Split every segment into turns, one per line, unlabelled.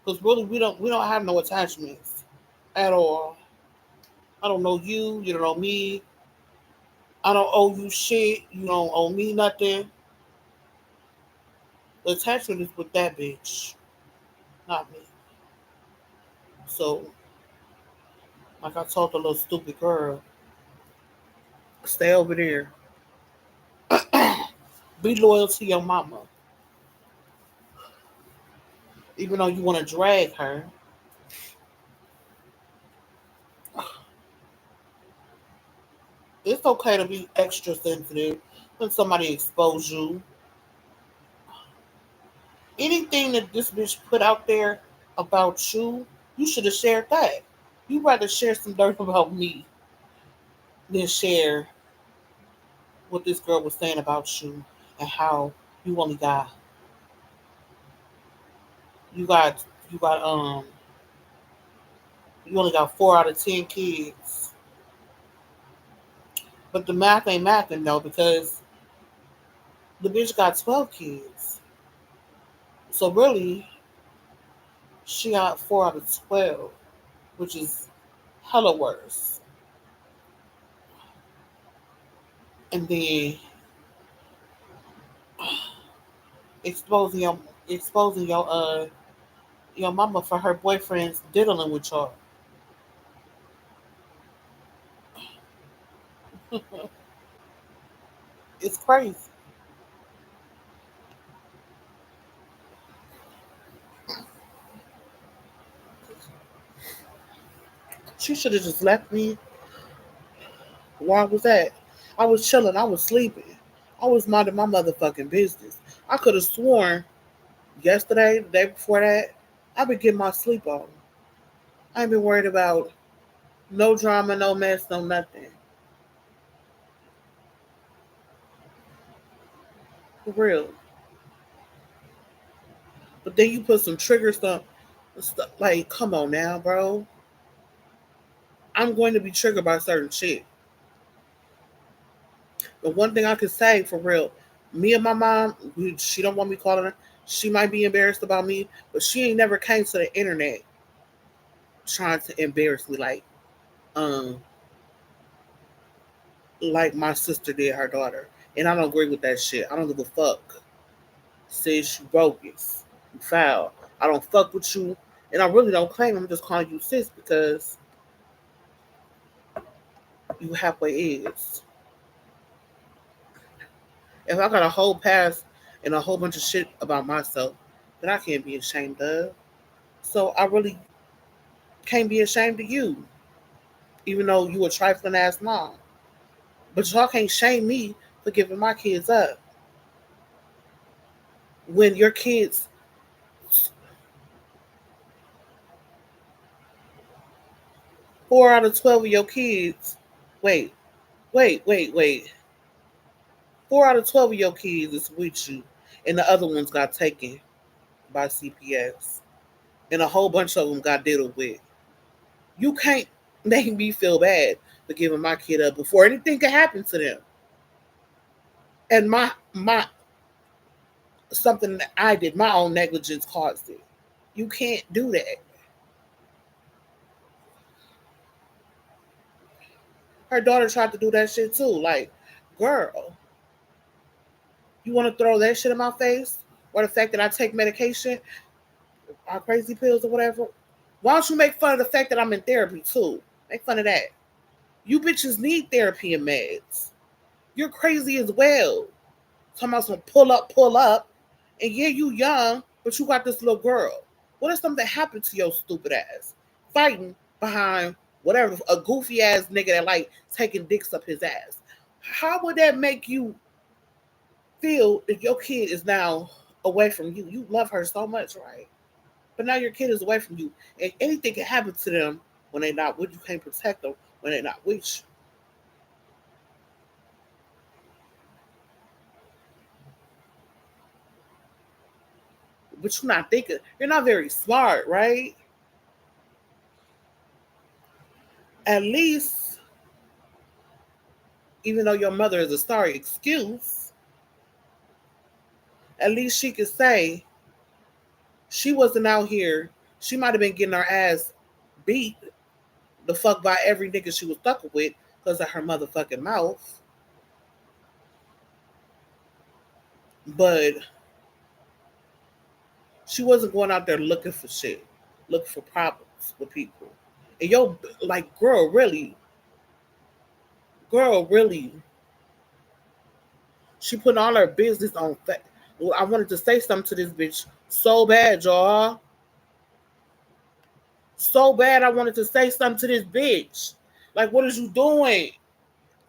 Because really, we don't have no attachments at all. I don't know you. You don't know me. I don't owe you shit. You don't owe me nothing. The attachment is with that bitch, not me. So, like I told the little stupid girl, stay over there. Be loyal to your mama, even though you want to drag her. It's okay to be extra sensitive when somebody expose you. Anything that this bitch put out there about you, you should have shared that. You rather share some dirt about me than share what this girl was saying about you and how you only got you got you got you only got 4 out of 10 kids. But the math ain't mathing though because the bitch got 12 kids. So really she got 4 out of 12, which is hella worse. And then exposing your exposing your mama for her boyfriends diddling with y'all. It's crazy. She should have just left me where I was at. I was chilling. I was sleeping. I was minding my motherfucking business. I could have sworn yesterday, the day before that, I've been getting my sleep on. I ain't been worried about no drama, no mess, no nothing. For real. But then you put some trigger stuff like, come on now, bro. I'm going to be triggered by certain shit. The one thing I could say for real, me and my mom, she don't want me calling her. She might be embarrassed about me, but she ain't never came to the internet trying to embarrass me um like my sister did her daughter. And I don't agree with that shit. I don't give a fuck. Sis, you bogus. You foul. I don't fuck with you. And I really don't claim I'm just calling you sis because you halfway is. If I got a whole past and a whole bunch of shit about myself that I can't be ashamed of. So I really can't be ashamed of you, even though you a trifling ass mom. But y'all can't shame me for giving my kids up when your kids 4 out of 12 of your kids. Wait, wait. 4 out of 12 of your kids is with you, and the other ones got taken by CPS, and a whole bunch of them got diddled with. You can't make me feel bad for giving my kid up before anything can happen to them. And my something that I did, my own negligence caused it. You can't do that. Her daughter tried to do that shit too. Like, girl, you want to throw that shit in my face? Or the fact that I take medication, or crazy pills or whatever? Why don't you make fun of the fact that I'm in therapy too? Make fun of that. You bitches need therapy and meds. You're crazy as well. Talking about some pull up. And yeah, you young, but you got this little girl. What if something happened to your stupid ass? Fighting behind whatever, a goofy ass nigga that like taking dicks up his ass. How would that make you feel if your kid is now away from you? You love her so much, right? But now your kid is away from you. And anything can happen to them when they're not with you. Can't protect them when they're not with you. But you're not thinking, you're not very smart, right? At least, even though your mother is a sorry excuse, at least she could say she wasn't out here She might have been getting her ass beat the fuck by every nigga she was fucking with because of her motherfucking mouth. But she wasn't going out there looking for shit, looking for problems with people. And yo, like, girl, really, she put all her business on. Well, I wanted to say something to this bitch so bad, y'all. So bad, I wanted to say something to this bitch. Like, what is you doing?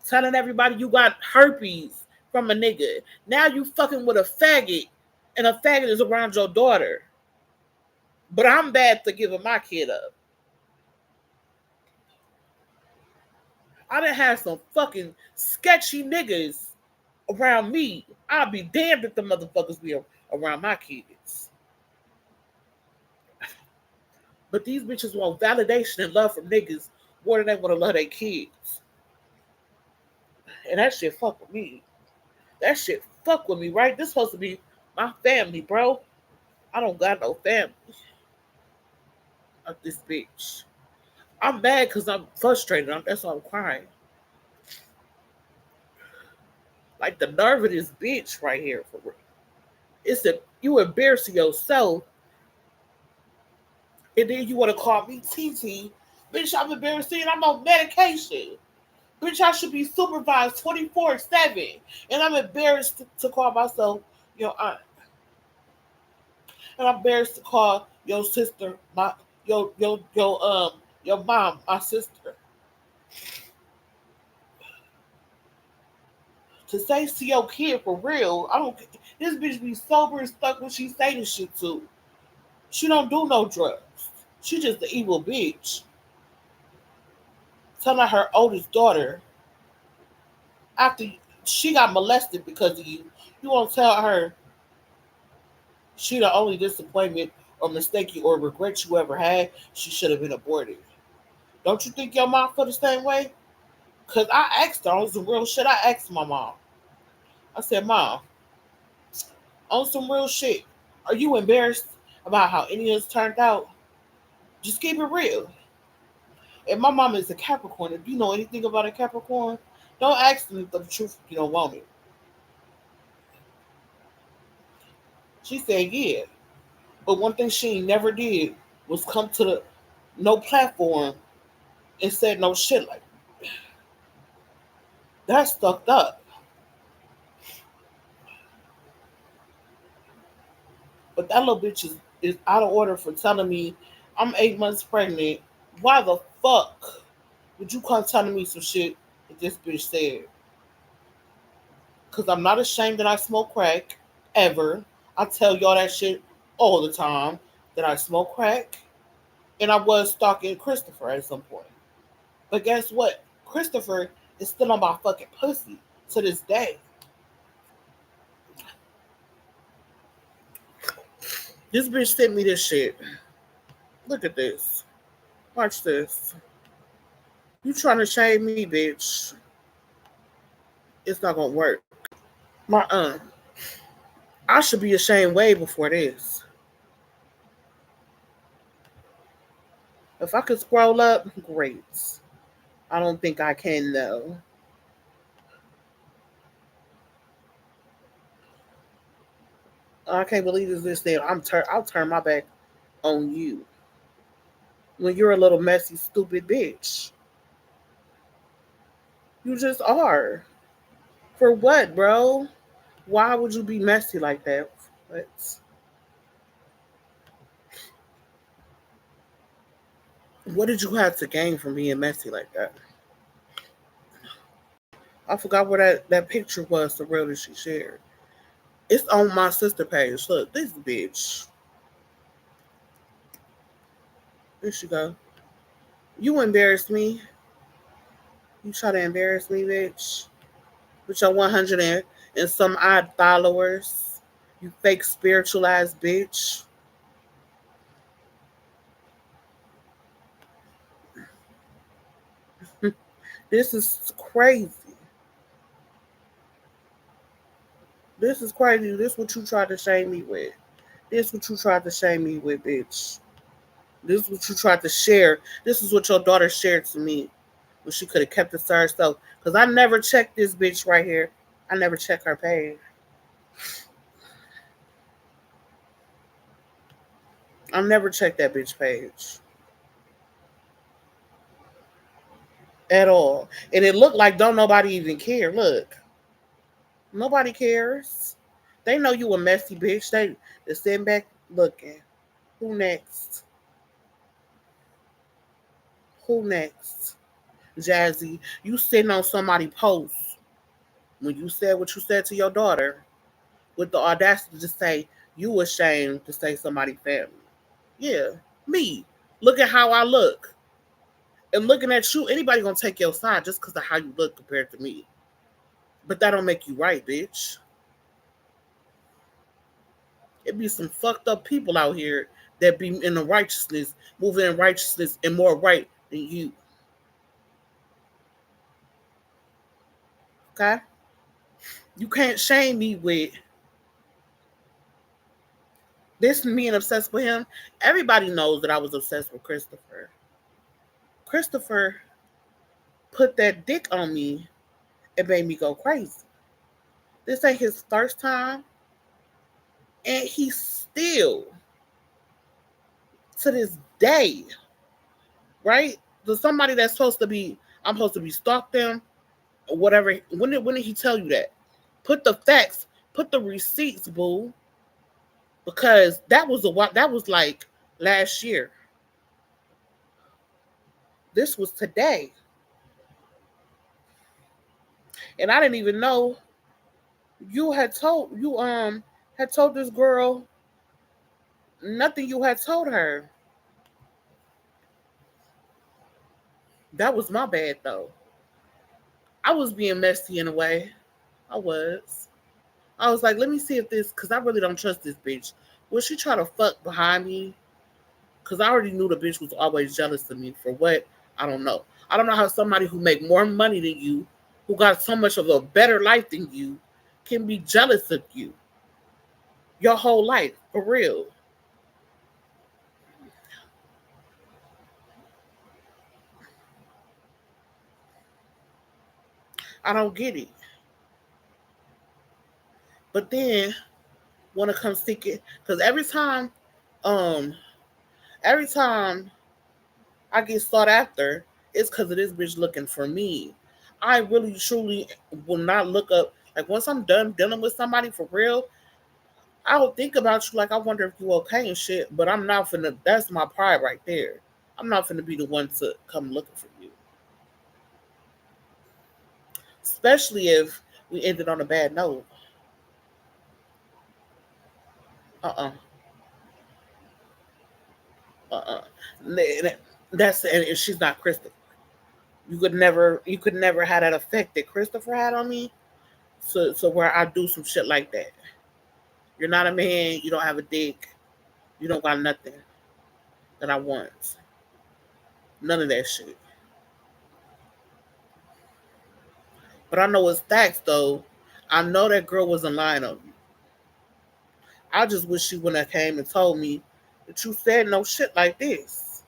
Telling everybody you got herpes from a nigga. Now you fucking with a faggot, and a faggot is around your daughter. But I'm bad for giving my kid up. I done had some fucking sketchy niggas around me. I'll be damned if the motherfuckers be around my kids. But these bitches want validation and love from niggas more than they want to love their kids. And that shit fuck with me. That shit fuck with me, right? This supposed to be my family, bro. I don't got no family of this bitch. I'm mad because I'm frustrated. That's why I'm crying. Like the nerve of this bitch right here for real. It's that you embarrassing yourself and then you want to call me TT. Bitch, I'm embarrassing. I'm on medication. Bitch, I should be supervised 24/7. And I'm embarrassed to call myself your aunt. And I'm embarrassed to call your sister your mom my sister. To say to your kid for real, I don't. This bitch be sober and stuck when she say this shit too. She don't do no drugs. She just the evil bitch. Telling her oldest daughter after she got molested because of you, you won't tell her she the only disappointment or mistake you or regret you ever had. She should have been aborted. Don't you think your mom feel the same way? Cause I asked her on some real shit. I asked my mom. I said, Mom, on some real shit, are you embarrassed about how any of us turned out? Just keep it real. And my mom is a Capricorn. If you know anything about a Capricorn, don't ask them the truth if you don't want it. She said, yeah. But one thing she never did was come to the no platform and said no shit like that. That's fucked up. But that little bitch is out of order for telling me I'm 8 months pregnant. Why the fuck would you come telling me some shit that this bitch said? Because I'm not ashamed that I smoke crack, ever. I tell y'all that shit all the time, that I smoke crack. And I was stalking Christopher at some point. But guess what? Christopher is still on my fucking pussy to this day. This bitch sent me this shit. Look at this. Watch this. You trying to shame me, bitch. It's not gonna work. My I should be ashamed way before this. If I could scroll up, great. I don't think I can though. I can't believe this thing. I'll turn my back on you when you're a little messy, stupid bitch. You just are. For what, bro? Why would you be messy like that? What did you have to gain from being messy like that? I forgot where that picture was, the real that she shared. It's on my sister page. Look, this bitch. There she go. You embarrassed me. You try to embarrass me, bitch. With your 100 and some odd followers. You fake spiritualized bitch. This is crazy. This is crazy. This what you tried to shame me with. This what you tried to shame me with, bitch. This is what you tried to share. This is what your daughter shared to me when she could have kept it to herself. Because I never checked this bitch right here. I never check her page. I never checked that bitch page at all. And it looked like don't nobody even care. Look, nobody cares. They know you a messy bitch. They sitting back looking. Who next? Who next? Jazzy, you sitting on somebody post when you said what you said to your daughter with the audacity to say you ashamed to say somebody family. Yeah, me. Look at how I look. And looking at you, anybody gonna take your side just because of how you look compared to me. But that don't make you right, bitch. It be some fucked up people out here that be in the righteousness, moving in righteousness and more right than you. Okay? You can't shame me with this being obsessed with him. Everybody knows that I was obsessed with Christopher. Christopher put that dick on me and made me go crazy. This ain't his first time, and he still, to this day, right? So somebody that's supposed to be, I'm supposed to be stalk them or whatever. When did he tell you that? Put the facts, put the receipts, boo, because that was like last year. This was today, and I didn't even know you had told this girl nothing you had told her. That was my bad though. I was being messy in a way. I was. I was like, let me see if this, because I really don't trust this bitch. Will she try to fuck behind me? Because I already knew the bitch was always jealous of me. For what? I don't know. I don't know how somebody who make more money than you, who got so much of a better life than you, can be jealous of you your whole life. For real. I don't get it. But then when it comes thinking, because um, every time I get sought after, it's because of this bitch looking for me. I really truly will not look up. Like once I'm done dealing with somebody for real, I will think about you like I wonder if you okay and shit. But I'm not finna. That's my pride right there. I'm not finna be the one to come looking for you, especially if we ended on a bad note. Uh uh-uh. That's and she's not Christopher. You could never have that effect that Christopher had on me. So where I do some shit like that. You're not a man. You don't have a dick. You don't got nothing that I want. None of that shit. But I know it's facts though. I know that girl wasn't lying on me. I just wish she wouldn't have came and told me that you said no shit like this.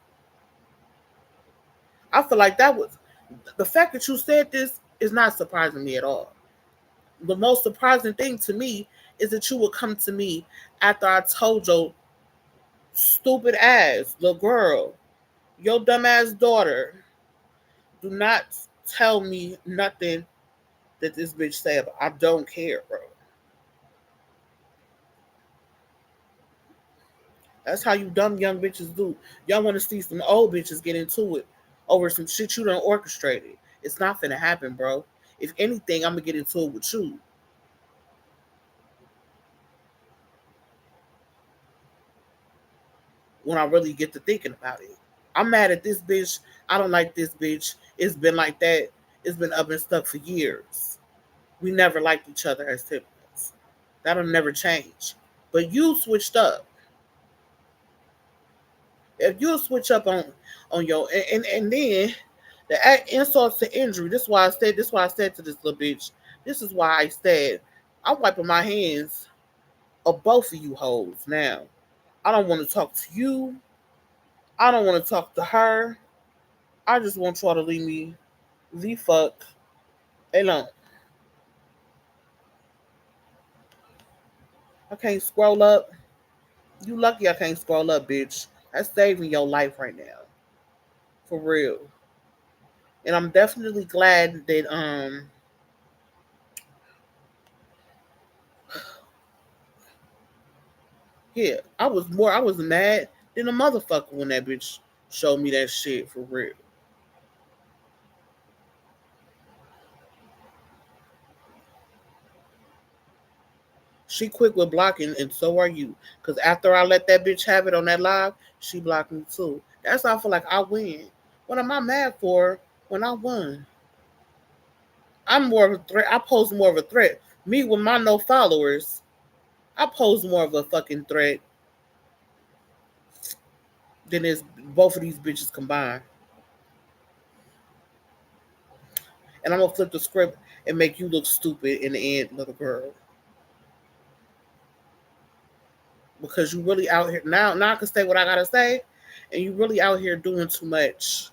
I feel like that was the fact that you said this is not surprising me at all. The most surprising thing to me is that you would come to me after I told your stupid ass, the girl, your dumb ass daughter, do not tell me nothing that this bitch said. I don't care, bro. That's how you dumb young bitches do. Y'all want to see some old bitches get into it over some shit you done orchestrated. It's not finna happen, bro. If anything, I'm gonna get into it with you when I really get to thinking about it. I'm mad at this bitch. I don't like this bitch. It's been like that. It's been up and stuck for years. We never liked each other as siblings. That'll never change. But you switched up. If you switch up on your and then the insult to injury. This is why I said. This is why I said to this little bitch. This is why I said I'm wiping my hands of both of you hoes now. I don't want to talk to you. I don't want to talk to her. I just want y'all to leave me the fuck alone. I can't scroll up. You lucky I can't scroll up, bitch. That's saving your life right now. For real. And I'm definitely glad that yeah, I was mad than a motherfucker when that bitch showed me that shit for real. She quick with blocking, and so are you. Cause after I let that bitch have it on that live, she blocked me too. That's why I feel like I win. What am I mad for when I won? I'm more of a threat. I pose more of a threat. Me with my no followers, I pose more of a fucking threat than is both of these bitches combined. And I'm gonna flip the script and make you look stupid in the end, little girl. Because you really out here now. Now I can say what I gotta say, and you really out here doing too much.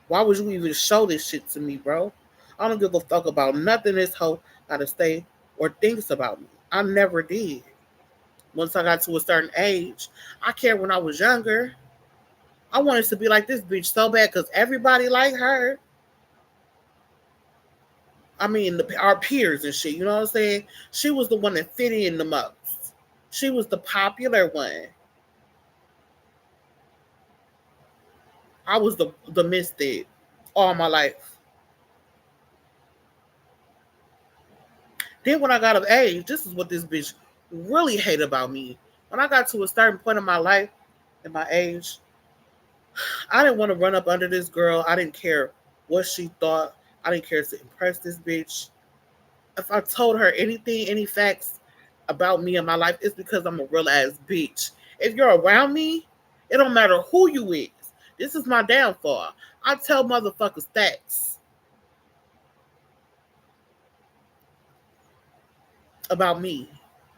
Why would you even show this shit to me, bro? I don't give a fuck about nothing this hoe gotta say or thinks about me. I never did. Once I got to a certain age, I cared when I was younger. I wanted to be like this bitch so bad because everybody like her. I mean, our peers and shit. You know what I'm saying? She was the one that fit in the most. She was the popular one. I was the misfit all my life. Then when I got of age, this is what this bitch really hate about me. When I got to a certain point in my life, in my age, I didn't want to run up under this girl. I didn't care what she thought. I didn't care to impress this bitch. If I told her anything, any facts about me and my life, it's because I'm a real ass bitch. If you're around me, it don't matter who you is. This is my downfall. I tell motherfuckers facts about me.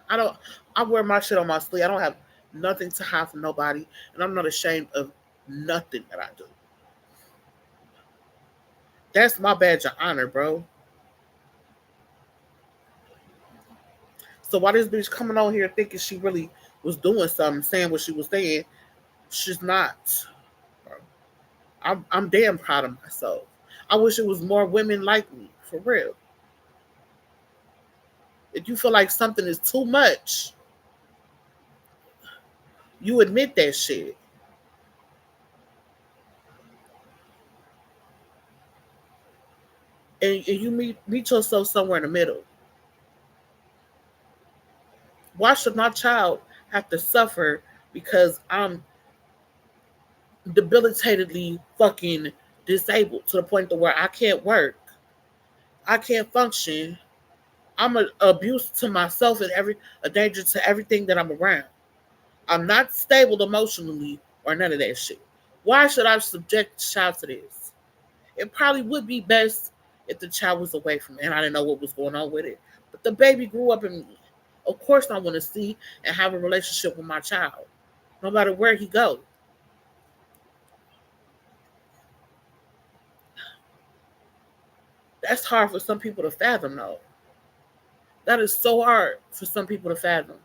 I don't. I wear my shit on my sleeve. I don't have nothing to hide from nobody, and I'm not ashamed of nothing that I do. That's my badge of honor, bro. So why this bitch coming on here thinking she really was doing something, saying what she was saying, she's not. Bro. I'm damn proud of myself. I wish it was more women like me, for real. If you feel like something is too much, you admit that shit. And you meet yourself somewhere in the middle. Why should my child have to suffer because I'm debilitatedly fucking disabled to the point to where I can't work, I can't function. I'm an abuse to myself and a danger to everything that I'm around. I'm not stable emotionally or none of that shit. Why should I subject the child to this? It probably would be best if the child was away from me and I didn't know what was going on with it. But the baby grew up in me. Of course, I want to see and have a relationship with my child, no matter where he goes. That's hard for some people to fathom, though. That is so hard for some people to fathom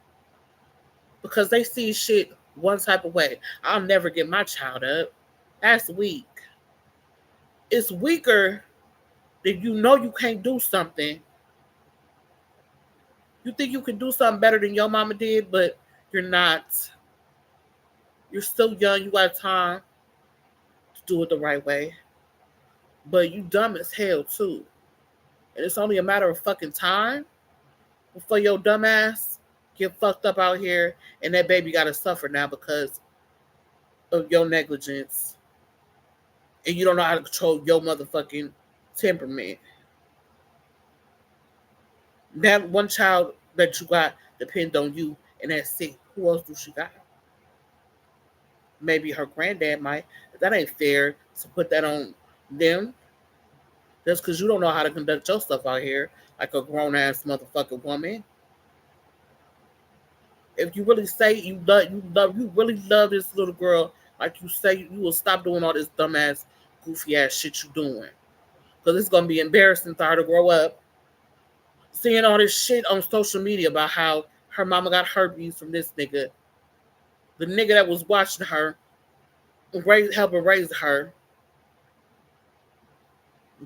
because they see shit one type of way. I'll never get my child up. That's weak. It's weaker that you know you can't do something. You think you can do something better than your mama did, but you're not. You're still young. You got time to do it the right way. But you dumb as hell, too. And it's only a matter of fucking time before your dumb ass get fucked up out here and that baby got to suffer now because of your negligence and you don't know how to control your motherfucking temperament. That one child that you got depend on you, and that's it. Who else do she got? Maybe her granddad might. That ain't fair to put that on them. Just because you don't know how to conduct yourself out here like a grown ass motherfucking woman. If you really say you really love this little girl, like you say, you will stop doing all this dumbass, goofy ass shit you doing. Because it's gonna be embarrassing for her to grow up seeing all this shit on social media about how her mama got herpes from this nigga. The nigga that was watching her, helping raise her,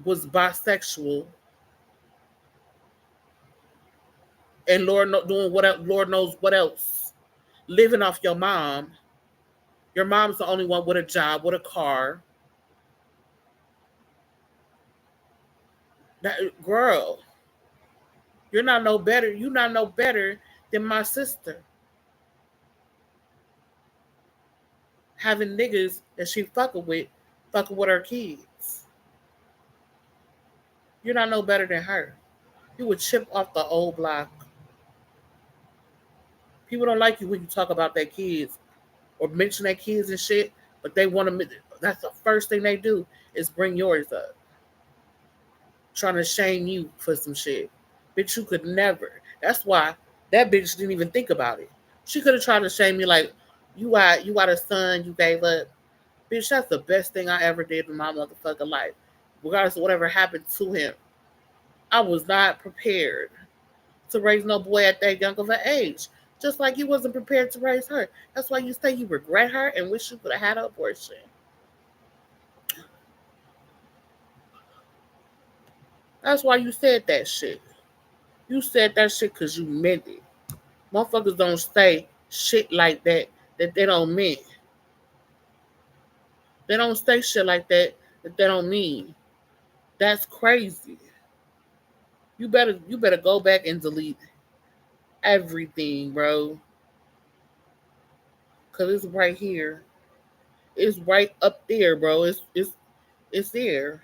was bisexual, and doing what else, Lord knows what else, living off your mom. Your mom's the only one with a job, with a car. That girl, you're not no better. You're not no better than my sister. Having niggas that she fucking with her kids. You're not no better than her. You would chip off the old block. People don't like you when you talk about their kids or mention their kids and shit, but they want to. That's the first thing they do is bring yours up, trying to shame you for some shit. Bitch, you could never. That's why that bitch didn't even think about it. She could have tried to shame me like, you got a son you gave up. Bitch, that's the best thing I ever did in my motherfucking life. Regardless of whatever happened to him. I was not prepared to raise no boy at that young of an age. Just like you wasn't prepared to raise her. That's why you say you regret her and wish you could have had an abortion. That's why you said that shit. You said that shit because you meant it. Motherfuckers don't say shit like that they don't mean. They don't say shit like that they don't mean. That's crazy. You better go back and delete everything, bro. Cause it's right here. It's right up there, bro. It's there.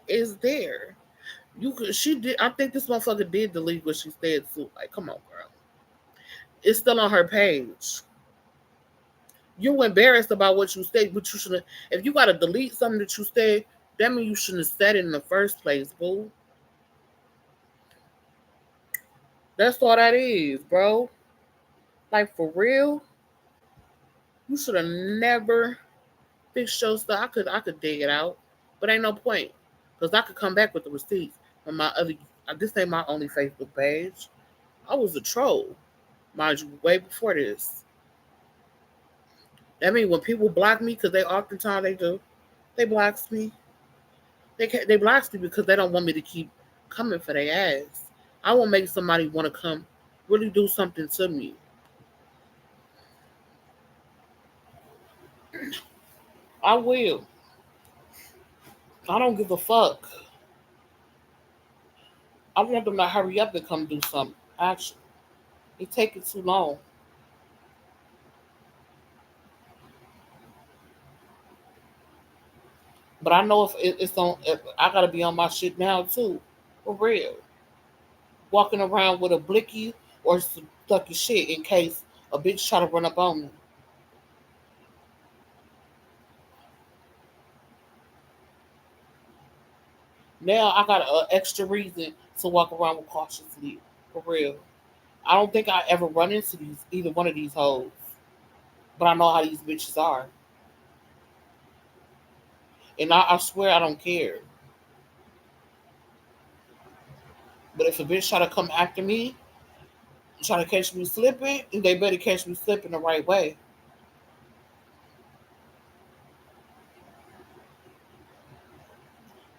It's there. You could she did I think this motherfucker did delete what she said too. Like, come on, girl. It's still on her page. You embarrassed about what you said, but you shouldn't. If you gotta delete something that you said, that means you shouldn't have said it in the first place, boo. That's all that is, bro. Like, for real, you should have never fixed your stuff. I could dig it out, but ain't no point because I could come back with the receipts on my other. This ain't my only Facebook page. I was a troll, mind you, way before this. That means when people block me, because they oftentimes they do, they blocks me. They blocks me because they don't want me to keep coming for their ass. I will make somebody want to come, really do something to me. I will. I don't give a fuck. I want them to hurry up and come do something. Actually, it taking too long. But I know it's on. If I gotta be on my shit now too, for real. Walking around with a blicky or some stucky shit in case a bitch try to run up on me. Now I got an extra reason to walk around with cautiously, for real. I don't think I ever run into either one of these hoes, but I know how these bitches are, and I swear I don't care. But if a bitch try to come after me, try to catch me slipping, they better catch me slipping the right way.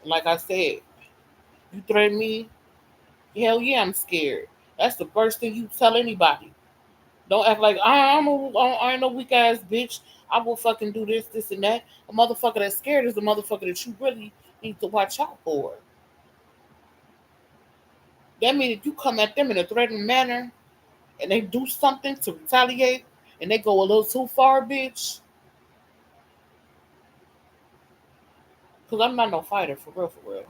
Like I said, you threaten me, hell yeah, I'm scared. That's the first thing you tell anybody. Don't act like I ain't no weak ass bitch. I will fucking do this, and that. A motherfucker that's scared is the motherfucker that you really need to watch out for. That means if you come at them in a threatening manner and they do something to retaliate and they go a little too far, bitch. Cause I'm not no fighter, for real, for real.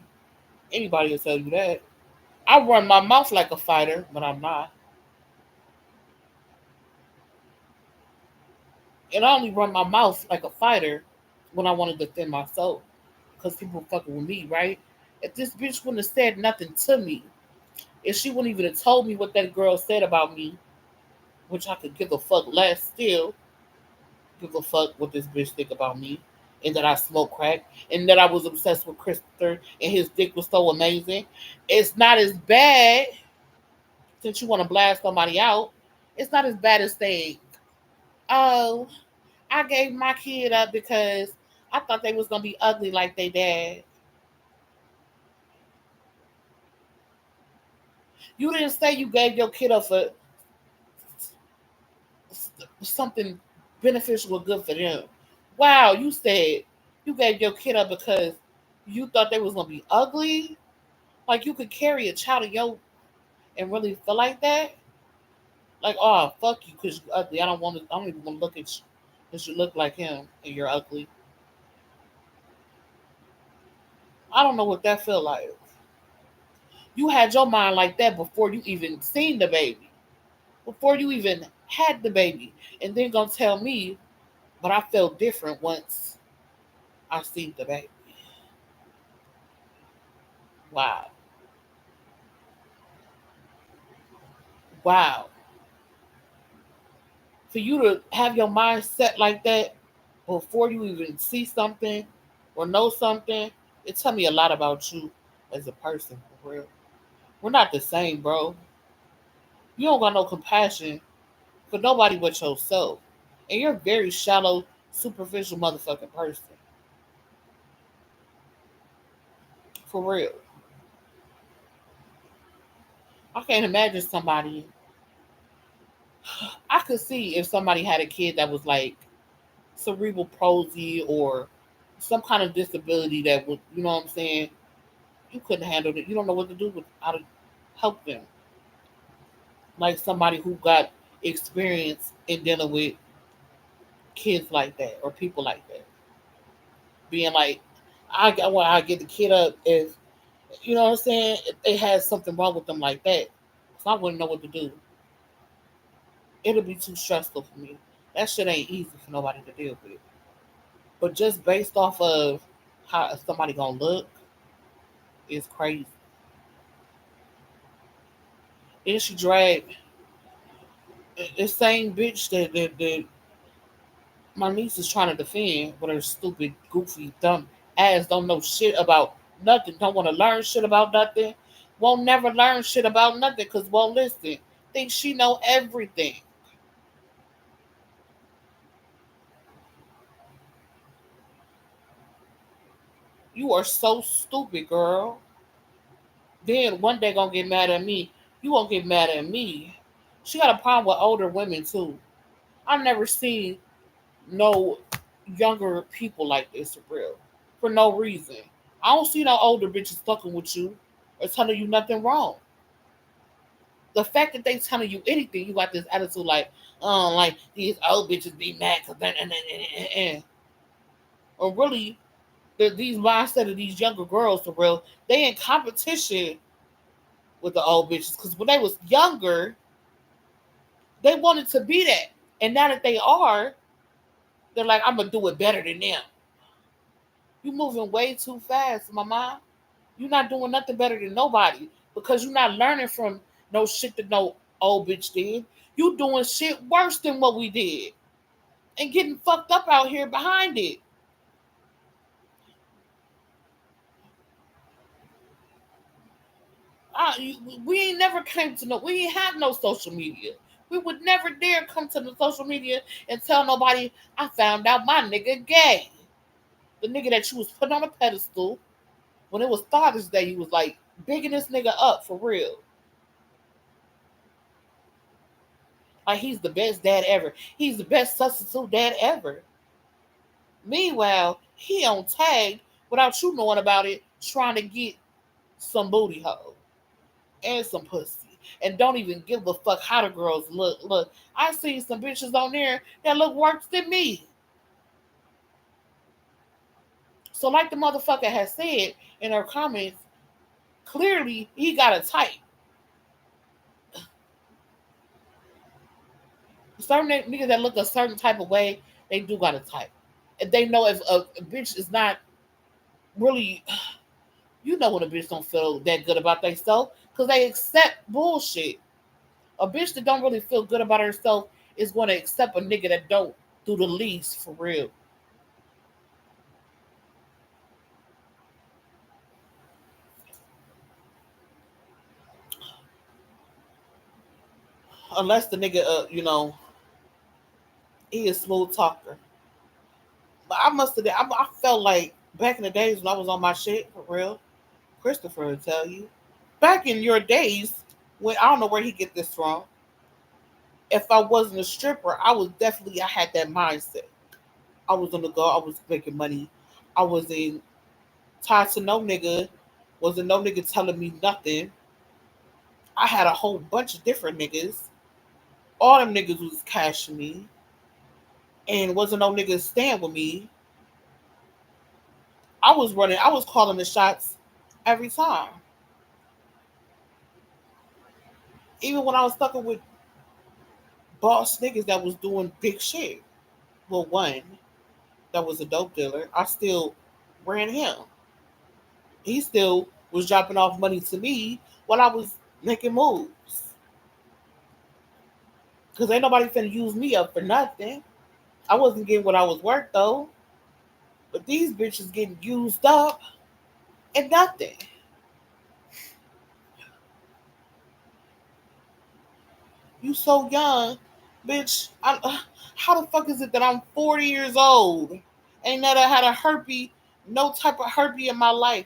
Anybody will tell you that. I run my mouth like a fighter, but I'm not. And I only run my mouth like a fighter when I want to defend myself. Because people fucking with me, right? If this bitch wouldn't have said nothing to me, If she wouldn't even have told me what that girl said about me, which I could give a fuck less still, give a fuck what this bitch think about me, and that I smoke crack, and that I was obsessed with Christopher, and his dick was so amazing. It's not as bad since you want to blast somebody out. It's not as bad as saying, "Oh, I gave my kid up because I thought they was gonna be ugly like they dad." You didn't say you gave your kid up for something beneficial or good for them. Wow, you said you gave your kid up because you thought they was gonna be ugly. Like you could carry a child of your and really feel like that. Like, oh fuck you because you're ugly. I don't want to. I don't even want to look at you because you look like him and you're ugly. I don't know what that feel like. You had your mind like that before you even seen the baby, before you even had the baby, and then gonna tell me, but I felt different once I seen the baby. Wow. Wow. For you to have your mind set like that before you even see something or know something, it tell me a lot about you as a person, for real. We're not the same, bro. You don't got no compassion for nobody but yourself. And you're a very shallow, superficial motherfucking person. For real. I can't imagine somebody. I could see if somebody had a kid that was like cerebral palsy or some kind of disability that would, you know what I'm saying? You couldn't handle it. You don't know what to do with how to help them. Like somebody who got experience in dealing with kids like that or people like that. Being like, I get the kid up if you know what I'm saying, if they had something wrong with them like that. So I wouldn't know what to do. It'll be too stressful for me. That shit ain't easy for nobody to deal with. But just based off of how somebody gonna look is crazy. Then she dragged the same bitch that my niece is trying to defend with her stupid, goofy, dumb ass, don't know shit about nothing, don't want to learn shit about nothing, won't never learn shit about nothing because won't listen. Think she know everything. You are so stupid, girl. Then one day gonna get mad at me. You won't get mad at me. She got a problem with older women too. I've never seen no younger people like this for real. For no reason. I don't see no older bitches fucking with you or telling you nothing wrong. The fact that they telling you anything, you got this attitude like these old bitches be mad because or really these mindset of these younger girls for real, they in competition with the old bitches because when they was younger, they wanted to be that, and now that they are, they're like, I'm gonna do it better than them. You moving way too fast, mama. You're not doing nothing better than nobody because you're not learning from no shit that no old bitch did. You doing shit worse than what we did and getting fucked up out here behind it. We ain't never came to no. We ain't have no social media. We would never dare come to the social media and tell nobody I found out my nigga gay. The nigga that you was putting on a pedestal when it was Father's Day, you was like bigging this nigga up for real. Like he's the best dad ever. He's the best substitute dad ever. Meanwhile, he on tag without you knowing about it, trying to get some booty hole and some pussy. And don't even give a fuck how the girls look. Look, I seen some bitches on there that look worse than me. So, like the motherfucker has said in her comments, clearly he got a type. Certain niggas that look a certain type of way, they do got a type. If they know if a bitch is not really You know when a bitch don't feel that good about themselves because they accept bullshit. A bitch that don't really feel good about herself is going to accept a nigga that don't do the least for real. Unless the nigga, he is smooth talker. But I must have, I felt like back in the days when I was on my shit for real. Christopher will tell you. Back in your days, when I don't know where he get this from. If I wasn't a stripper, I had that mindset. I was on the go. I was making money. I was in tied to no nigga. Wasn't no nigga telling me nothing. I had a whole bunch of different niggas. All them niggas was cashing me, and wasn't no niggas stand with me. I was running. I was calling the shots every time. Even when I was stuck with boss niggas that was doing big shit. Well, one that was a dope dealer, I still ran him. He still was dropping off money to me while I was making moves. Cause ain't nobody finna use me up for nothing. I wasn't getting what I was worth though. But these bitches getting used up and nothing. You so young, bitch. How the fuck is it that I'm 40 years old? Ain't never had a herpes, no type of herpes in my life.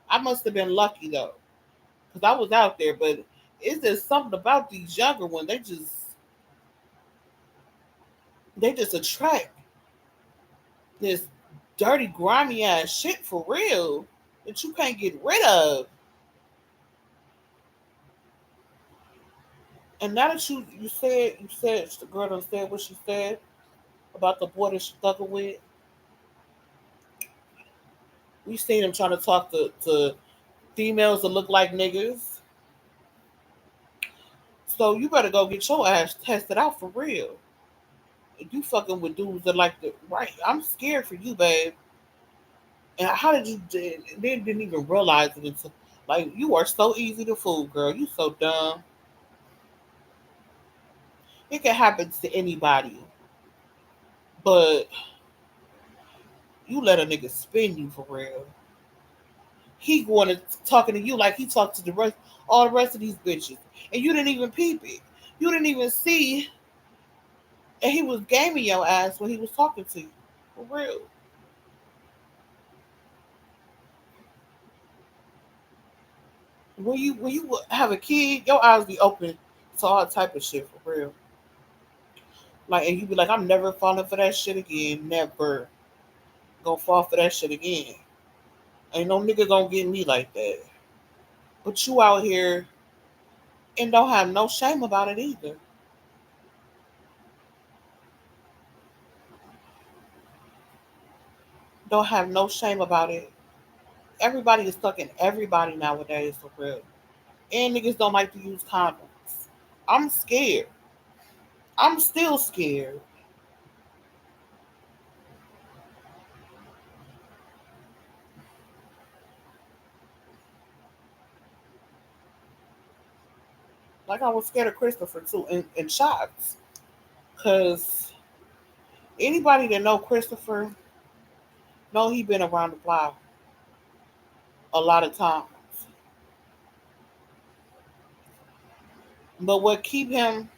I must have been lucky though, cause I was out there. But it's just something about these younger ones. They just attract this dirty, grimy ass shit for real that you can't get rid of. And now that you said the girl done said what she said about the boy that she thugging with. We seen him trying to talk to females that look like niggas. So you better go get your ass tested out for real. If you fucking with dudes that like the right, I'm scared for you, babe. And how did you? They didn't even realize it until like you are so easy to fool, girl. You so dumb. It can happen to anybody, but you let a nigga spin you for real. He going to talking to you like he talked to the rest, all the rest of these bitches, and you didn't even peep it. You didn't even see, and he was gaming your ass when he was talking to you, for real. When you have a kid, your eyes be open to all type of shit for real. Like, and you be like, I'm never falling for that shit again. Never gonna fall for that shit again. Ain't no nigga gonna get me like that. But you out here and don't have no shame about it either. Don't have no shame about it. Everybody is fucking everybody nowadays for real. And niggas don't like to use condoms. I'm scared. I'm still scared. Like I was scared of Christopher too in shots. Cause anybody that know Christopher know he been around the block a lot of times. But what keep him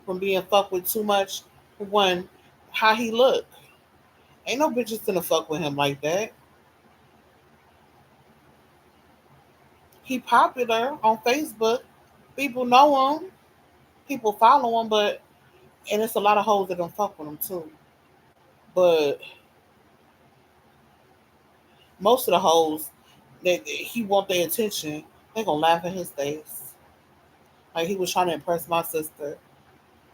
from being fucked with too much, one, how he look. Ain't no bitches gonna fuck with him like that. He popular on Facebook. People know him. People follow him, but and it's a lot of hoes that don't fuck with him too. But most of the hoes that he want their attention, they gonna laugh in his face. Like he was trying to impress my sister,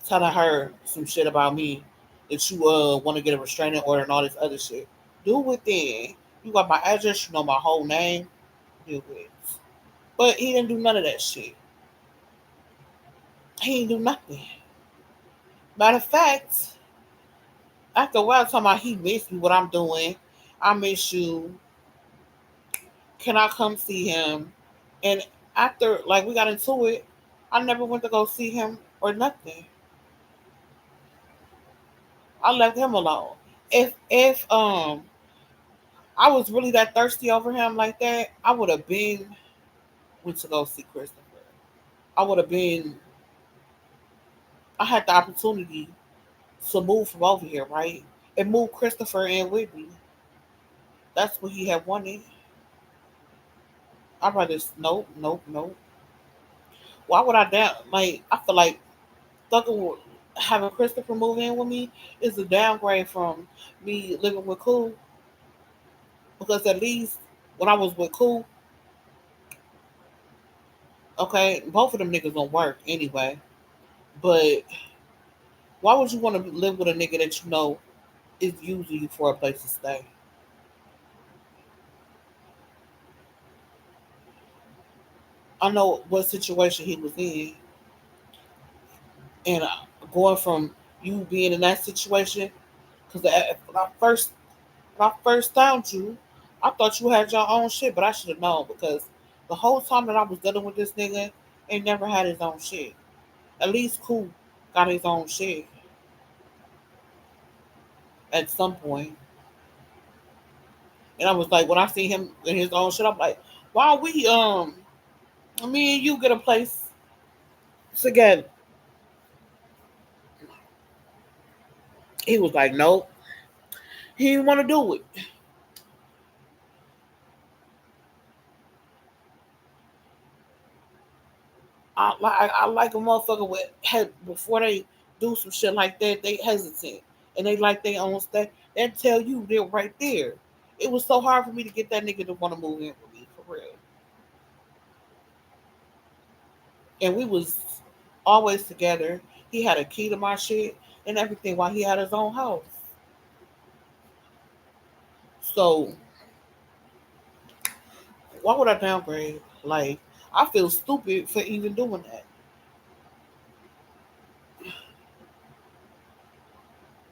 telling her some shit about me that you want to get a restraining order and all this other shit. Do it then. You got my address, you know my whole name. Do it. But he didn't do none of that shit. He didn't do nothing. Matter of fact, After a while, talking about he missed me, what I'm doing. I miss you. Can I come see him? And after like we got into it, I never went to go see him or nothing. I left him alone. If I was really that thirsty over him like that, I would have been went to go see Christopher. I would have been. I had the opportunity to move from over here, right, and move Christopher in with me. That's what he had wanted. I rather nope, nope, nope. Why would I down? Like I feel like having Christopher move in with me is a downgrade from me living with Cool, because at least when I was with Cool, okay, both of them niggas don't work anyway. But why would you want to live with a nigga that you know is using you for a place to stay? I know what situation he was in, and going from you being in that situation, because when I first found you, I thought you had your own shit, but I should have known because the whole time that I was dealing with this nigga, ain't never had his own shit. At least Cool got his own shit at some point. And I was like, when I see him in his own shit, I'm like, why we me and you get a place together? He was like, nope, he didn't want to do it. I like a motherfucker with had before they do some shit like that, they hesitant and they like their own stuff. They tell you they're right there. It was so hard for me to get that nigga to want to move in with me for real, and we was always together. He had a key to my shit and everything while he had his own house. So why would I downgrade? Like I feel stupid for even doing that.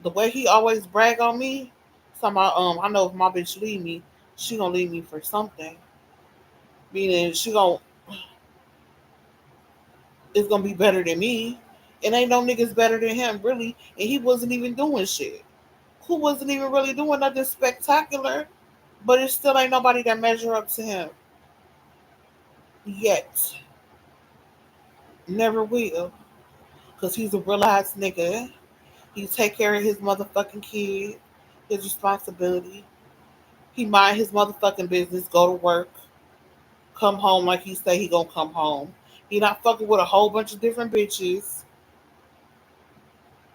The way he always brag on me, somehow I know if my bitch leave me, she gonna leave me for something. Meaning she gonna it's gonna be better than me. And ain't no niggas better than him, really. And he wasn't even doing shit. Who wasn't even really doing nothing spectacular, but it still ain't nobody that measure up to him yet. Never will. Cause he's a real ass nigga. He take care of his motherfucking kid, his responsibility. He mind his motherfucking business, go to work, come home like he say he gonna come home. He not fucking with a whole bunch of different bitches.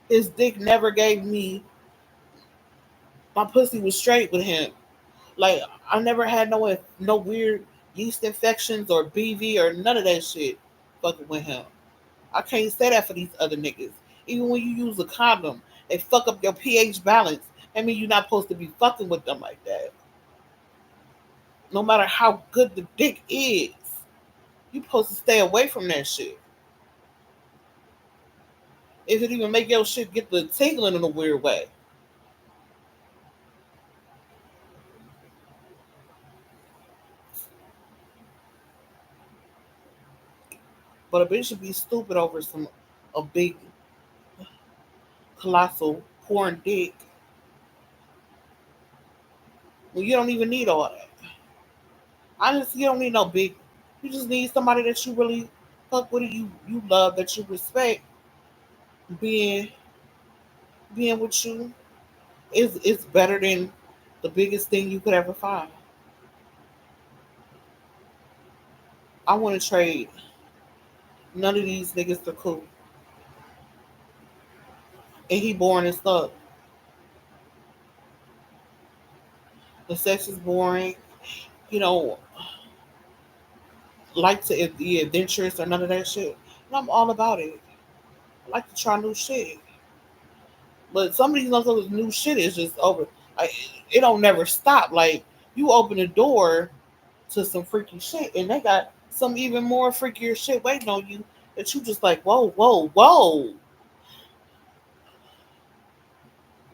His dick never gave me. My pussy was straight with him. Like I never had no weird yeast infections or BV or none of that shit. Fucking with him. I can't say that for these other niggas. Even when you use a condom, they fuck up your pH balance. I mean, you're not supposed to be fucking with them like that. No matter how good the dick is, you supposed to stay away from that shit. If it even make your shit get the tingling in a weird way. But a bitch should be stupid over a big colossal porn dick when you don't even need all that. Honestly, you don't need no big. You just need somebody that you really fuck with, you love, that you respect. Being being with you is better than the biggest thing you could ever find. I want to trade none of these niggas to Cool, and he boring as fuck. The sex is boring. You know, like to be adventurous or none of that shit. And I'm all about it. I like to try new shit. But some of these motherfuckers new shit is just over. Like it don't never stop. Like you open the door to some freaky shit, and they got some even more freakier shit waiting on you that you just like, whoa, whoa, whoa.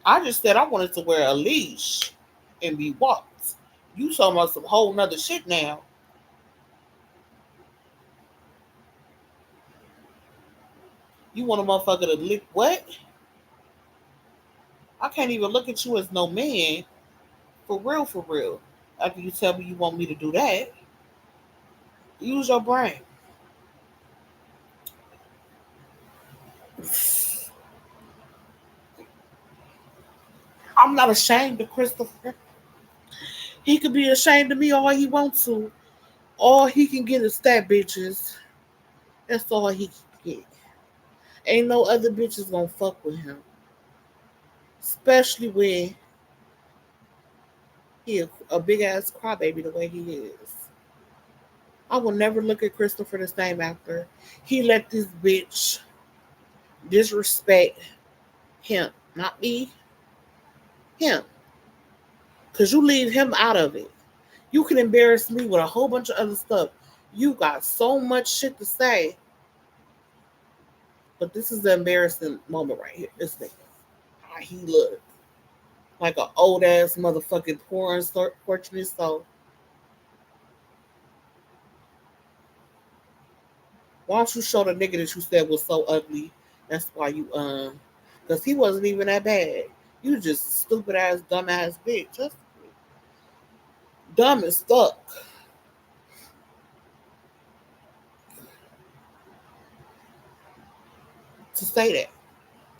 I just said I wanted to wear a leash and be walked. You talking about some whole nother shit now. You want a motherfucker to lick what? I can't even look at you as no man. For real, for real. After you tell me you want me to do that, use your brain. I'm not ashamed of Christopher. He could be ashamed of me all he wants to. All he can get is that bitches. That's all he can get. Ain't no other bitches gonna fuck with him. Especially when he a big ass crybaby the way he is. I will never look at Christopher the same after he let this bitch disrespect him. Not me, him. Cause you leave him out of it. You can embarrass me with a whole bunch of other stuff. You got so much shit to say. But this is the embarrassing moment right here. This nigga. How he look. Like an old ass motherfucking poor unfortunate soul. Why don't you show the nigga that you said was so ugly? That's why you because he wasn't even that bad. You just stupid ass, dumb ass bitch. Just dumb and stuck to say that.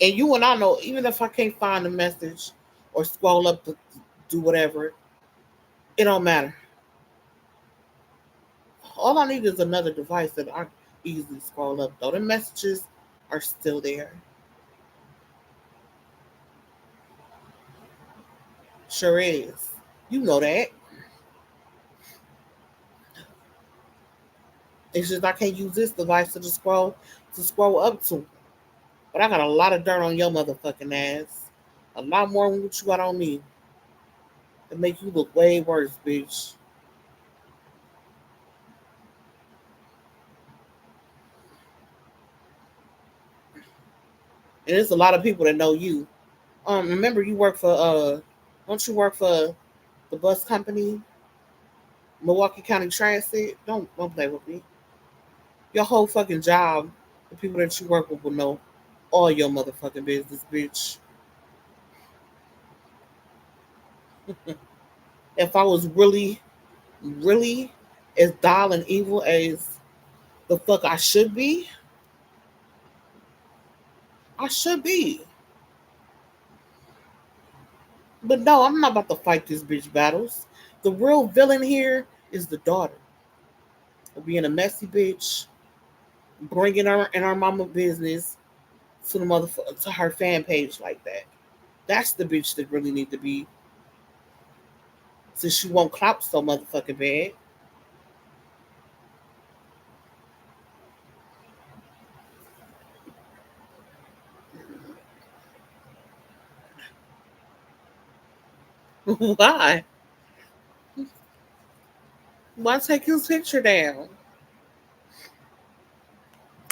And you and I know, even if I can't find the message or scroll up to do whatever, it don't matter. All I need is another device that I easily scroll up. Though the messages are still there. Sure is. You know that. It's just I can't use this device to scroll up to. But I got a lot of dirt on your motherfucking ass. A lot more than what you got on me. To make you look way worse, bitch. And there's a lot of people that know you. Remember you work for don't you work for the bus company, Milwaukee County Transit? Don't play with me. Your whole fucking job, the people that you work with will know all your motherfucking business, bitch. If I was really, really as dull and evil as the fuck I should be, I should be. But no, I'm not about to fight this bitch battles. The real villain here is the daughter. Being a messy bitch, bringing her and her mama business to the to her fan page like that. That's the bitch that really need to be, since she won't clout so motherfucking bad. Why? Why take his picture down?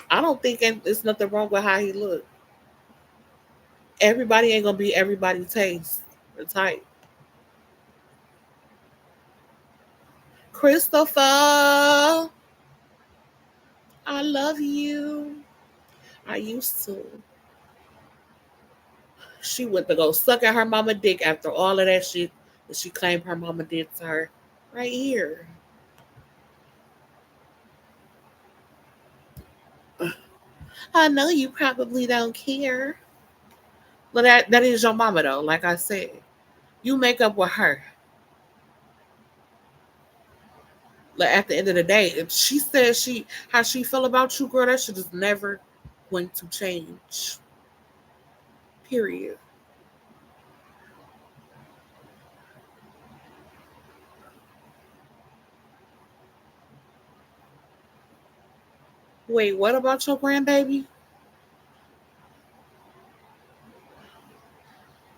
I don't think there's nothing wrong with how he look. Everybody ain't gonna be everybody's taste or type. Christopher, I love you. I used to. She went to go suck at her mama dick after all of that shit that she claimed her mama did to her. Right here. I know you probably don't care. But that is your mama though, like I said. You make up with her. Like at the end of the day, if she says she how she feel about you, girl, that shit is never going to change. Period. Wait, what about your grandbaby?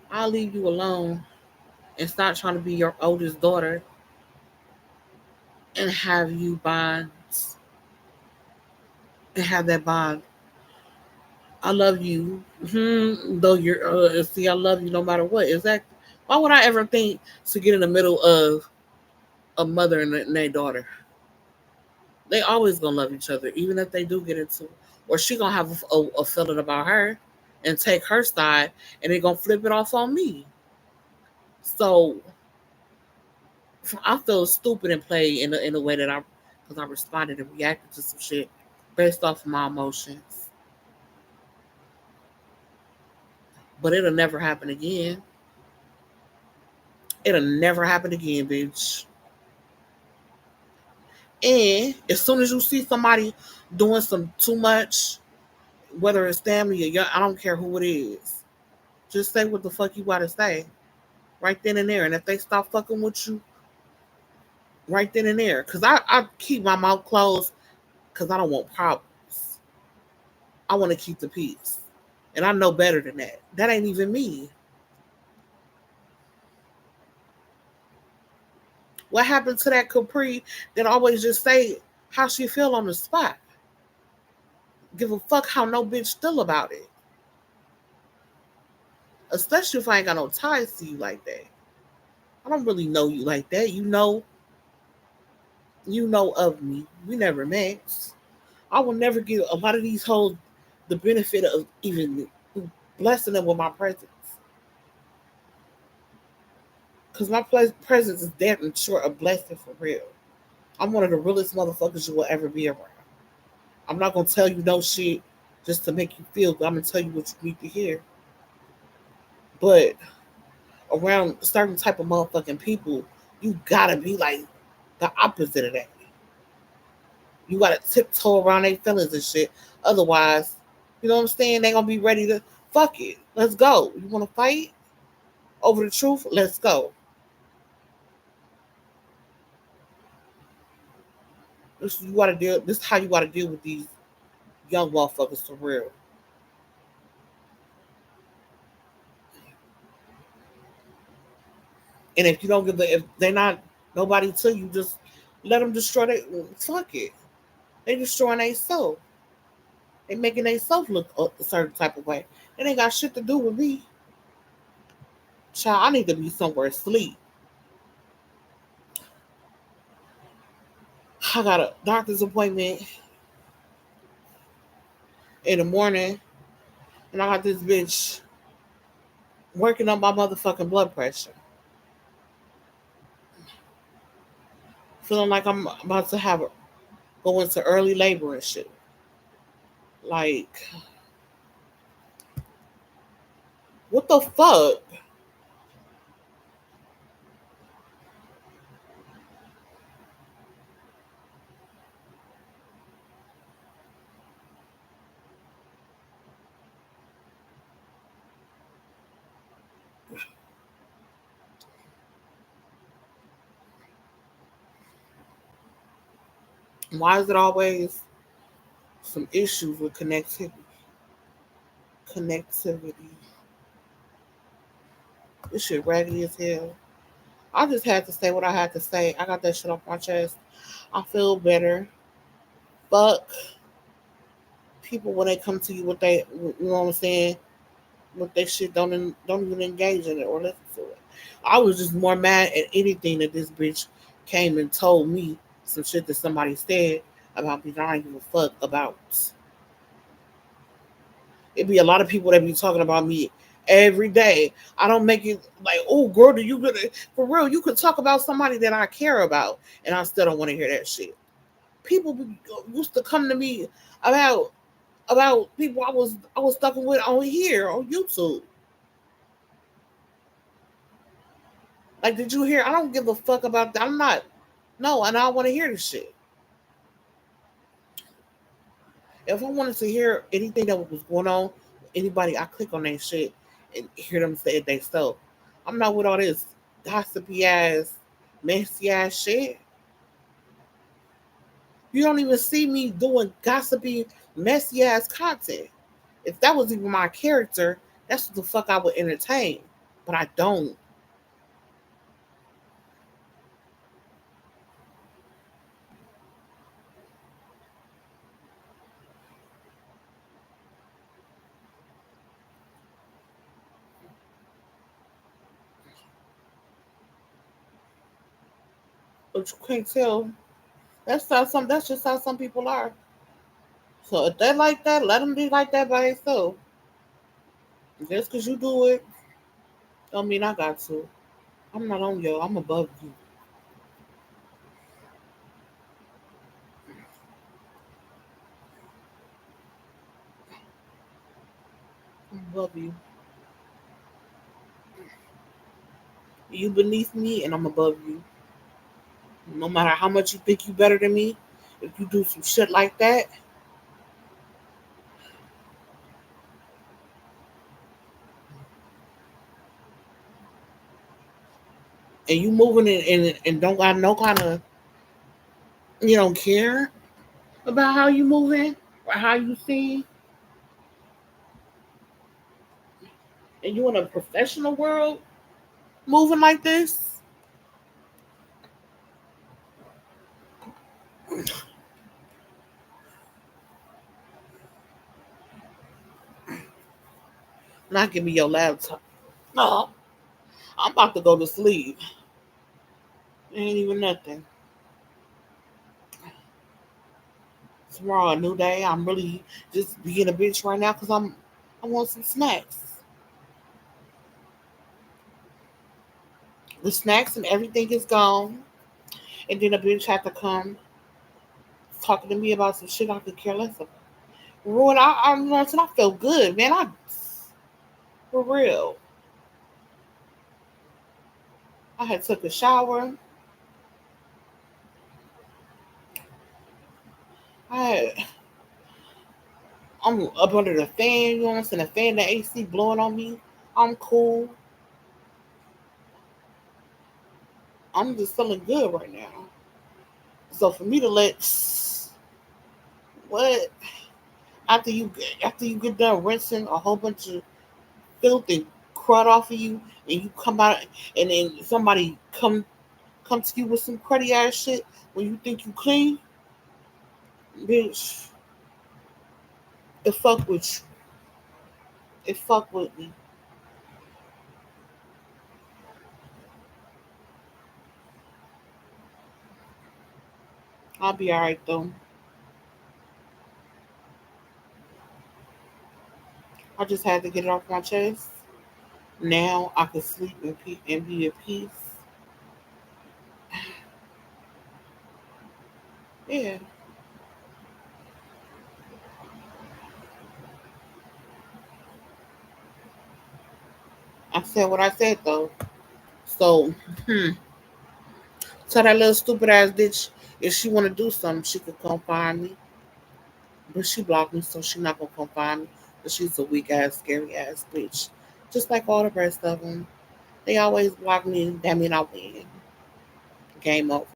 I'll leave you alone and stop trying to be your oldest daughter and have you bonds and have that bond I love you. Though you're see, I love you no matter what. Is that why would I ever think to get in the middle of a mother and their daughter? They always gonna love each other, even if they do get into, or she gonna have a feeling about her and take her side, and they gonna flip it off on me. So I feel stupid and play in a way that because I responded and reacted to some shit based off of my emotions. But it'll never happen again. It'll never happen again, bitch. And as soon as you see somebody doing some too much, whether it's family or young, I don't care who it is, just say what the fuck you gotta say right then and there. And if they stop fucking with you, right then and there, because I keep my mouth closed because I don't want problems. I want to keep the peace. And I know better than that. That ain't even me. What happened to that Capri that always just say how she feel on the spot? Give a fuck how no bitch feel about it. Especially if I ain't got no ties to you like that. I don't really know you like that. You know of me. We never met. I will never give a lot of these hoes the benefit of even blessing them with my presence. Because my presence is damn short a blessing for real. I'm one of the realest motherfuckers you will ever be around. I'm not gonna tell you no shit just to make you feel good. I'm gonna tell you what you need to hear. But around certain type of motherfucking people, you gotta be like the opposite of that. You gotta tiptoe around their feelings and shit. Otherwise, you know what I'm saying? They gonna be ready to fuck it. Let's go. You wanna fight over the truth? Let's go. This is how you gotta deal with these young motherfuckers for real. And if you don't give if they're not nobody to you, just let them destroy their fuck it. They destroying their soul. They making their self look a certain type of way. It ain't got shit to do with me. Child, I need to be somewhere asleep. I got a doctor's appointment in the morning, and I got this bitch working on my motherfucking blood pressure. Feeling like I'm about to go into early labor and shit. Like, what the fuck? Why is it always some issues with connectivity? Connectivity. This shit raggedy as hell. I just had to say what I had to say. I got that shit off my chest. I feel better. Fuck people when they come to you with they, you know what I'm saying? With their shit, don't even engage in it or listen to it. I was just more mad at anything that this bitch came and told me some shit that somebody said about me that I don't give a fuck about. It'd be a lot of people that be talking about me every day. I don't make it like, oh girl, do you gonna for real? You could talk about somebody that I care about, and I still don't want to hear that shit. People used to come to me about people I was talking with on here on YouTube. Like, did you hear? I don't give a fuck about that. I'm not. No, and I don't want to hear this shit. If I wanted to hear anything that was going on, anybody, I click on that shit and hear them say it they so. I'm not with all this gossipy ass, messy ass shit. You don't even see me doing gossipy, messy ass content. If that was even my character, that's what the fuck I would entertain. But I don't. but you can't tell. That's just how some people are. So if they like that, let them be like that by themselves. Just because you do it, don't mean I got to. I'm not on you. I'm above you. I'm above you. You beneath me, and I'm above you. No matter how much you think you better than me, if you do some shit like that, and you moving and don't got no kind of, you don't care about how you moving or how you see, and you in a professional world moving like this, not give me your laptop. No, I'm about to go to sleep. Ain't even nothing. Tomorrow a new day. I'm really just being a bitch right now because I want some snacks. The snacks and everything is gone, and then a bitch had to come talking to me about some shit I could care less about. Ruin, I feel good, man. For real. I had took a shower. I had, I'm up under the fan, you know what I'm saying? The fan, the AC blowing on me. I'm cool. I'm just feeling good right now. So for me to let what after you get done rinsing a whole bunch of filth and crud off of you, and you come out and then somebody come to you with some cruddy ass shit when you think you clean, bitch, it fuck with you. It fuck with me. I'll be alright though. I just had to get it off my chest. Now I can sleep and be at peace. Yeah, I said what I said though. So, tell that little stupid ass bitch if she want to do something, she could come find me. But she blocked me, so she not gonna come find me. But she's a weak ass, scary ass bitch. Just like all the rest of them. They always block me. That mean I win. Game over.